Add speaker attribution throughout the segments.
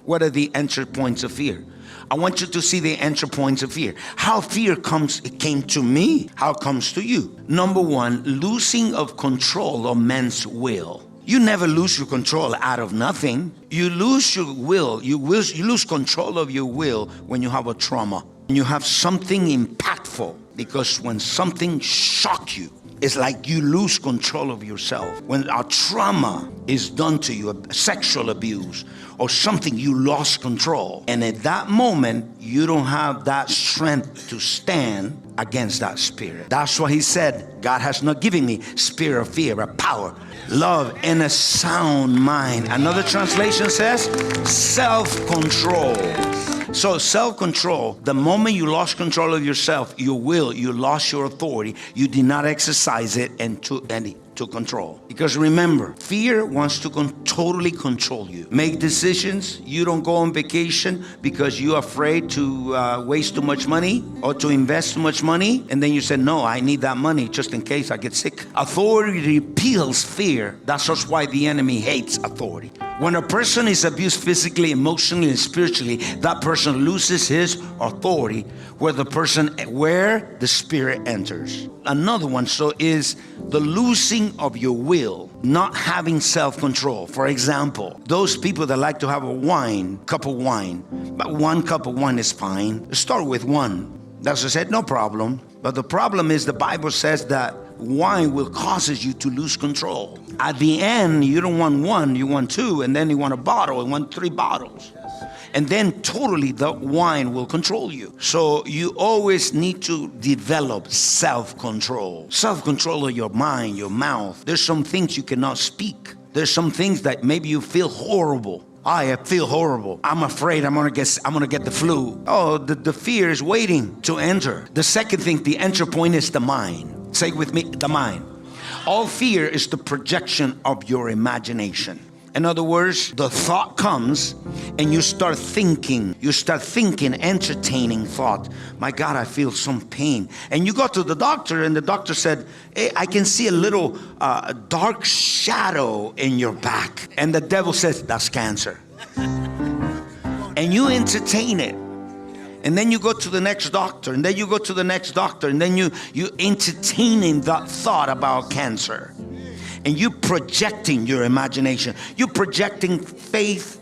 Speaker 1: What are the entry points of fear? I want you to see the entry points of fear. How fear came to me, how it comes to you. Number one, losing of control of man's will. You never lose your control out of nothing. You lose your will. You lose control of your will when you have a trauma. When you have something impactful, because when something shocks you, it's like you lose control of yourself. When a trauma is done to you, a sexual abuse or something, you lost control. And at that moment, you don't have that strength to stand against that spirit. That's why he said, God has not given me spirit of fear, but power, love, and a sound mind. Another translation says self-control. So self-control, the moment you lost control of yourself, your will, you lost your authority, you did not exercise it and took control. Because remember, fear wants to totally control you. Make decisions. You don't go on vacation because you're afraid to waste too much money or to invest too much money. And then you say, no, I need that money just in case I get sick. Authority repels fear. That's just why the enemy hates authority. When a person is abused physically, emotionally, and spiritually, that person loses his authority where the spirit enters. Another one is the losing of your will, not having self-control. For example, those people that like to have a cup of wine, but one cup of wine is fine. Start with one. That's what I said, no problem. But the problem is the Bible says that wine will cause you to lose control. At the end, you don't want one, you want two, and then you want a bottle, and want 3 bottles. And then totally the wine will control you. So you always need to develop self-control. Self-control of your mind, your mouth. There's some things you cannot speak. There's some things that maybe you feel horrible. I feel horrible. I'm afraid I'm gonna get the flu. Oh, the fear is waiting to enter. The second thing, the entry point is the mind. Say with me, the mind. All fear is the projection of your imagination. In other words, the thought comes and you start thinking, entertaining thought. My God, I feel some pain. And you go to the doctor and the doctor said, hey, I can see a little dark shadow in your back. And the devil says, that's cancer. And you entertain it. And then you go to the next doctor, and then you go to the next doctor, and then you entertaining that thought about cancer. And you projecting your imagination. You're projecting faith,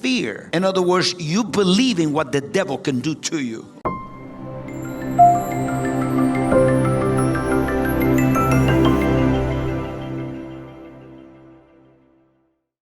Speaker 1: fear. In other words, you believing what the devil can do to you.